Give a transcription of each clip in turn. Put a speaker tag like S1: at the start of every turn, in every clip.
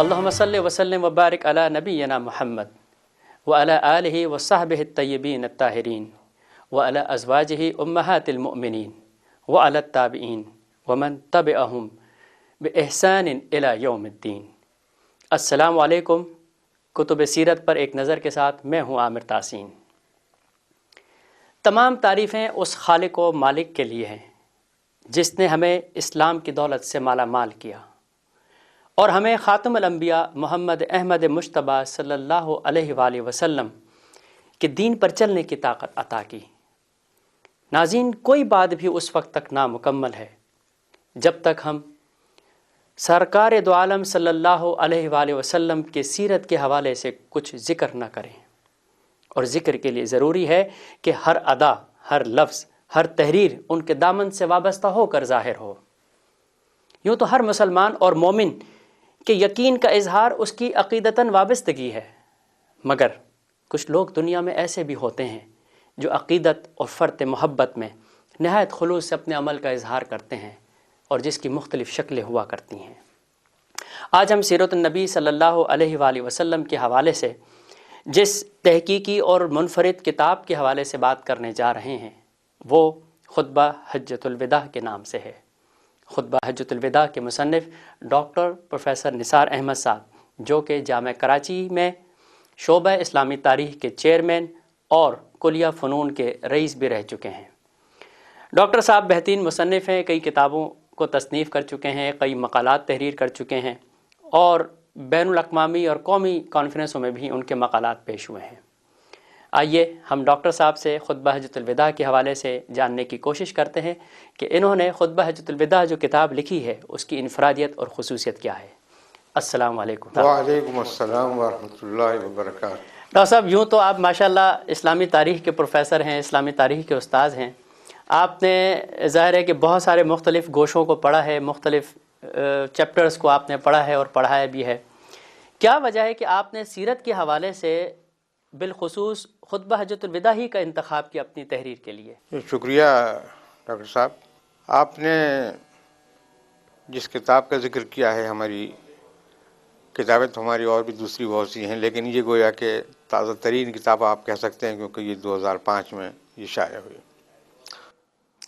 S1: اللہم صلی وسلم وبارک علی نبینا محمد وعلی آلہ وصحبہ الطیبین الطاہرین وعلی ازواجہ امہات المؤمنین وعلی التابعین ومن تبعہم بإحسان الی یوم الدین۔ السلام علیکم۔ کتب سیرت پر ایک نظر کے ساتھ میں ہوں عامر تحسین۔ تمام تعریفیں اس خالق و مالک کے لیے ہیں جس نے ہمیں اسلام کی دولت سے مالا مال کیا اور ہمیں خاتم الانبیاء محمد احمد مجتبیٰ صلی اللہ علیہ وآلہ وسلم کے دین پر چلنے کی طاقت عطا کی۔ ناظرین، کوئی بات بھی اس وقت تک نامکمل ہے جب تک ہم سرکار دو عالم صلی اللہ علیہ وآلہ وسلم کے سیرت کے حوالے سے کچھ ذکر نہ کریں، اور ذکر کے لیے ضروری ہے کہ ہر ادا، ہر لفظ، ہر تحریر ان کے دامن سے وابستہ ہو کر ظاہر ہو۔ یوں تو ہر مسلمان اور مومن کے یقین کا اظہار اس کی عقیدتاً وابستگی ہے، مگر کچھ لوگ دنیا میں ایسے بھی ہوتے ہیں جو عقیدت اور فرط محبت میں نہایت خلوص سے اپنے عمل کا اظہار کرتے ہیں اور جس کی مختلف شکلیں ہوا کرتی ہیں۔ آج ہم سیرت النبی صلی اللہ علیہ وآلہ وسلم کے حوالے سے جس تحقیقی اور منفرد کتاب کے حوالے سے بات کرنے جا رہے ہیں وہ خطبہ حجۃ الوداع کے نام سے ہے۔ خطبہ حجۃ الوداع کے مصنف ڈاکٹر پروفیسر نثار احمد صاحب، جو کہ جامعہ کراچی میں شعبہ اسلامی تاریخ کے چیئرمین اور کلیہ فنون کے رئیس بھی رہ چکے ہیں۔ ڈاکٹر صاحب بہترین مصنف ہیں، کئی کتابوں کو تصنیف کر چکے ہیں، کئی مقالات تحریر کر چکے ہیں اور بین الاقوامی اور قومی کانفرنسوں میں بھی ان کے مقالات پیش ہوئے ہیں۔ آئیے ہم ڈاکٹر صاحب سے خطبہ حجۃ الوداع کے حوالے سے جاننے کی کوشش کرتے ہیں کہ انہوں نے خطبہ حجۃ الوداع جو کتاب لکھی ہے اس کی انفرادیت اور خصوصیت کیا ہے۔ السلام علیکم۔
S2: وعلیکم السلام ورحمۃ اللہ وبرکاتہ۔
S1: ڈاکٹر صاحب، یوں تو آپ ماشاءاللہ اسلامی تاریخ کے پروفیسر ہیں، اسلامی تاریخ کے استاذ ہیں۔ آپ نے ظاہر ہے کہ بہت سارے مختلف گوشوں کو پڑھا ہے، مختلف چیپٹرز کو آپ نے پڑھا ہے اور پڑھایا بھی ہے۔ کیا وجہ ہے کہ آپ نے سیرت کے حوالے سے بالخصوص خطبہ حجۃ الوداع ہی کا انتخاب کیا اپنی تحریر کے لیے؟
S2: شکریہ ڈاکٹر صاحب، آپ نے جس کتاب کا ذکر کیا ہے، ہماری کتابیں تو ہماری اور بھی دوسری بہت سی ہیں، لیکن یہ گویا کہ تازہ ترین کتاب آپ کہہ سکتے ہیں کیونکہ یہ 2005 میں یہ شائع ہوئی۔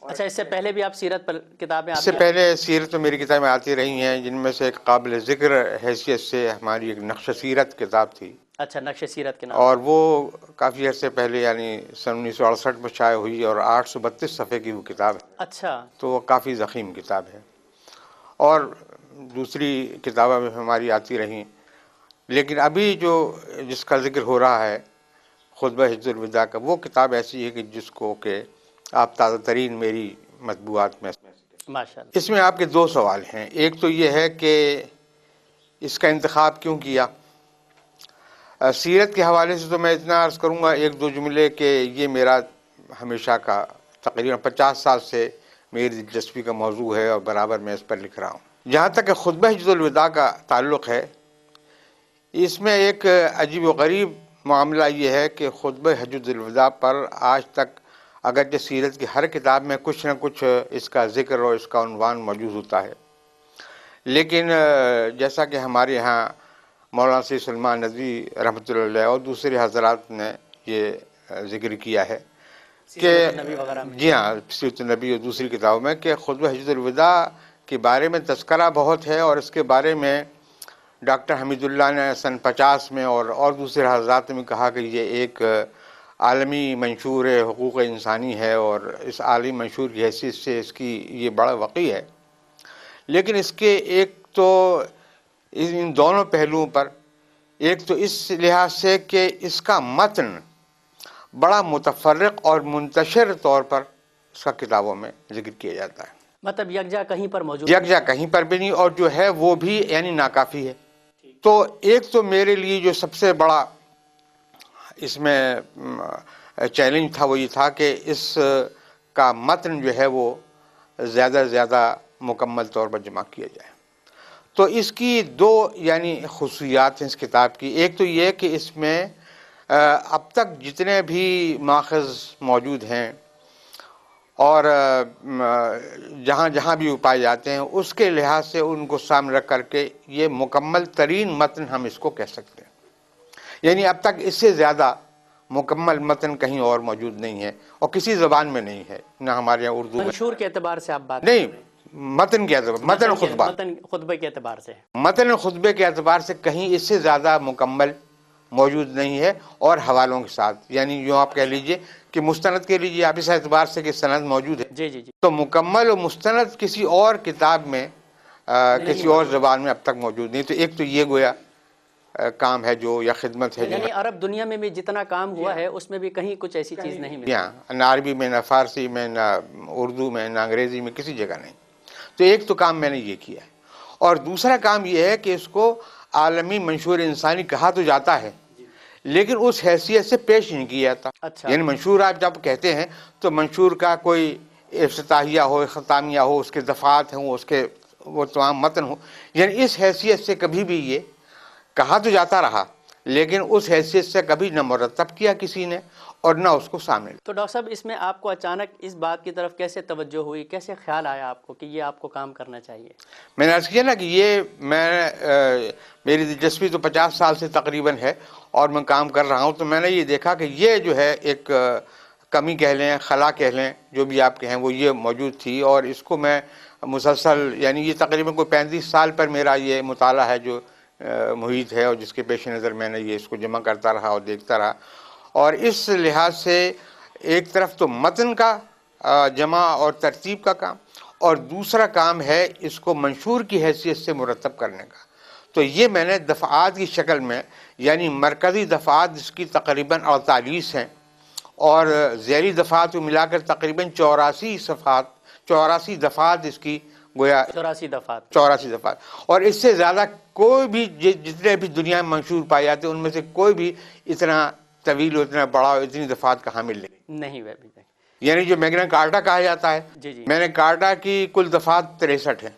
S1: اچھا، اس سے پہلے بھی آپ سیرت پر کتابیں؟
S2: اس سے پہلے سیرت میں میری کتابیں آتی رہی ہیں، جن میں سے ایک قابل ذکر حیثیت سے ہماری ایک نقش سیرت کتاب تھی۔
S1: اچھا، نقش سیرت کے نام،
S2: اور وہ کافی عرصے پہلے یعنی سن 1968 میں شائع ہوئی اور 832 صفحے کی وہ کتاب ہے۔
S1: اچھا،
S2: تو وہ کافی ضخیم کتاب ہے، اور دوسری کتابیں بھی ہماری آتی رہیں، لیکن ابھی جس کا ذکر ہو رہا ہے خطبہ حجۃ الوداع کا، وہ کتاب ایسی ہے کہ جس کو کہ آپ تازہ ترین میری مطبوعات میں
S1: ماشاءاللہ۔
S2: اس میں آپ کے دو سوال ہیں۔ ایک تو یہ ہے کہ اس کا انتخاب کیوں کیا؟ سیرت کے حوالے سے تو میں اتنا عرض کروں گا ایک دو جملے کہ یہ میرا ہمیشہ کا تقریباً 50 سال سے میری دلچسپی کا موضوع ہے اور برابر میں اس پر لکھ رہا ہوں۔ جہاں تک کہ خطبہ حجۃ الوداع کا تعلق ہے، اس میں ایک عجیب و غریب معاملہ یہ ہے کہ خطبہ حجۃ الوداع پر آج تک اگرچہ سیرت کی ہر کتاب میں کچھ نہ کچھ اس کا ذکر اور اس کا عنوان موجود ہوتا ہے، لیکن جیسا کہ ہمارے ہاں مولانا سید سلمان ندوی رحمۃ اللہ علیہ اور دوسرے حضرات نے یہ ذکر کیا ہے کہ جی ہاں، سیرت النبی اور دوسری کتابوں میں کہ خطبہ حجۃ الوداع کے بارے میں تذکرہ بہت ہے، اور اس کے بارے میں ڈاکٹر حمید اللہ نے سن 50 میں اور دوسرے حضرات نے کہا کہ یہ ایک عالمی منشور حقوق انسانی ہے، اور اس عالمی منشور کی حیثیت سے اس کی یہ بڑا وقع ہے۔ لیکن اس کے ایک تو ان دونوں پہلوؤں پر، ایک تو اس لحاظ سے کہ اس کا متن بڑا متفرق اور منتشر طور پر اس کا کتابوں میں ذکر کیا جاتا ہے،
S1: مطلب یکجا کہیں پر موجود،
S2: یکجا کہیں پر بھی نہیں، اور جو ہے وہ بھی یعنی ناکافی ہے۔ تو ایک تو میرے لیے جو سب سے بڑا اس میں چیلنج تھا وہ یہ تھا کہ اس کا متن جو ہے وہ زیادہ سے زیادہ مکمل طور پر جمع کیا جائے۔ تو اس کی دو یعنی خصوصیات ہیں اس کتاب کی۔ ایک تو یہ کہ اس میں اب تک جتنے بھی ماخذ موجود ہیں اور جہاں جہاں بھی وہ پائے جاتے ہیں اس کے لحاظ سے ان کو سامنے رکھ کر کے یہ مکمل ترین متن ہم اس کو کہہ سکتے ہیں. یعنی اب تک اس سے زیادہ مکمل متن کہیں اور موجود نہیں ہے اور کسی زبان میں نہیں ہے، نہ ہمارے یہاں اردو میں.
S1: منشور کے اعتبار سے آپ بات
S2: نہیں، متن کے اعتبار، متن خطبہ،
S1: متن خطبے کے اعتبار سے،
S2: متن خطبے کے اعتبار سے کہیں اس سے زیادہ مکمل موجود نہیں ہے. اور حوالوں کے ساتھ، یعنی یوں آپ کہہ لیجئے کہ مستند کے لیجئے آپ اس اعتبار سے کہ سند موجود ہے،
S1: جی جی جی،
S2: تو مکمل و مستند کسی اور کتاب میں کسی اور زبان میں اب تک موجود نہیں. تو ایک تو یہ گویا کام ہے جو یا خدمت ہے جو
S1: یعنی عرب دنیا میں بھی جتنا کام ہوا ہے اس میں بھی کہیں کچھ ایسی چیز نہیں ملی.
S2: یہاں نہ عربی میں، نہ فارسی میں، نہ اردو میں، نہ انگریزی میں، کسی جگہ نہیں. تو ایک تو کام میں نے یہ کیا ہے. اور دوسرا کام یہ ہے کہ اس کو عالمی منشور انسانی کہا تو جاتا ہے لیکن اس حیثیت سے پیش نہیں کیا جاتا.
S1: اچھا.
S2: یعنی منشور آپ جب کہتے ہیں تو منشور کا کوئی افتتاحیہ ہو، ختامیہ ہو، اس کے دفعات ہوں، اس کے وہ تمام متن ہوں، یعنی اس حیثیت سے کبھی بھی یہ کہا تو جاتا رہا لیکن اس حیثیت سے کبھی نہ مرتب کیا کسی نے اور نہ اس کو سامنے.
S1: تو ڈاکٹر صاحب اس میں آپ کو اچانک اس بات کی طرف کیسے توجہ ہوئی، کیسے خیال آیا آپ کو کہ یہ آپ کو کام کرنا چاہیے؟
S2: میں نے عرض کیا نا کہ یہ میری دلچسپی تو 50 سال سے تقریباً ہے اور میں کام کر رہا ہوں. تو میں نے یہ دیکھا کہ یہ جو ہے ایک کمی کہہ لیں، خلا کہہ لیں، جو بھی آپ کہیں، وہ یہ موجود تھی. اور اس کو میں مسلسل، یعنی یہ تقریباً کوئی 35 سال پر میرا یہ مطالعہ ہے جو محیط ہے اور جس کے پیش نظر میں نے یہ اس کو جمع کرتا رہا اور دیکھتا رہا. اور اس لحاظ سے ایک طرف تو متن کا جمع اور ترتیب کا کام اور دوسرا کام ہے اس کو منشور کی حیثیت سے مرتب کرنے کا. تو یہ میں نے دفعات کی شکل میں، یعنی مرکزی دفعات جس کی تقریباً 48 ہیں اور ذیلی دفعات کو ملا کر تقریباً 84 دفعات اس کی گویا 84 دفعات. اور اس سے زیادہ کوئی بھی جتنے بھی دنیا میں منشور پائے جاتے ہیں ان میں سے کوئی بھی اتنا طویل، اتنا بڑا، اتنی دفعات کا حامل نہیں. یعنی جو میگنا کارٹا کہا جاتا ہے، میگنا کارٹا کی کل دفعات 63 ہیں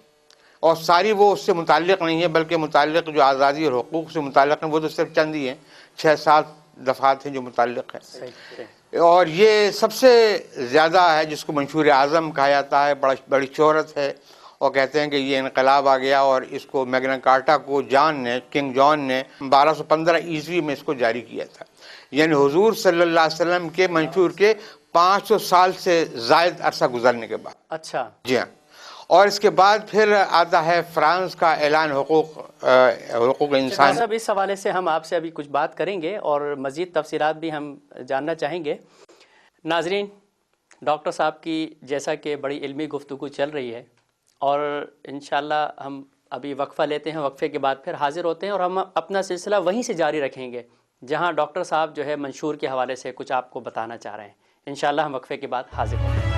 S2: اور ساری وہ اس سے متعلق نہیں ہے بلکہ متعلق جو آزادی اور حقوق سے متعلق ہیں وہ تو صرف چند ہی ہیں، 6-7 دفعات ہیں جو متعلق ہیں. اور یہ سب سے زیادہ ہے جس کو منشور اعظم کہا جاتا ہے، بڑی شہرت ہے. اور کہتے ہیں کہ یہ انقلاب آ گیا اور اس کو میگنا کارٹا کو کنگ جان نے 1215 عیسوی میں اس کو جاری کیا تھا. یعنی حضور صلی اللہ علیہ وسلم کے منشور کے 500 سال سے زائد عرصہ گزرنے کے بعد.
S1: اچھا.
S2: جی ہاں. اور اس کے بعد پھر آتا ہے فرانس کا اعلان حقوق انسان.
S1: صاحب اس حوالے سے ہم آپ سے ابھی کچھ بات کریں گے اور مزید تفصیلات بھی ہم جاننا چاہیں گے. ناظرین، ڈاکٹر صاحب کی جیسا کہ بڑی علمی گفتگو چل رہی ہے اور انشاءاللہ ہم ابھی وقفہ لیتے ہیں، وقفے کے بعد پھر حاضر ہوتے ہیں اور ہم اپنا سلسلہ وہیں سے جاری رکھیں گے جہاں ڈاکٹر صاحب جو ہے منشور کے حوالے سے کچھ آپ کو بتانا چاہ رہے ہیں. انشاءاللہ ہم وقفے کے بعد حاضر ہوں گے.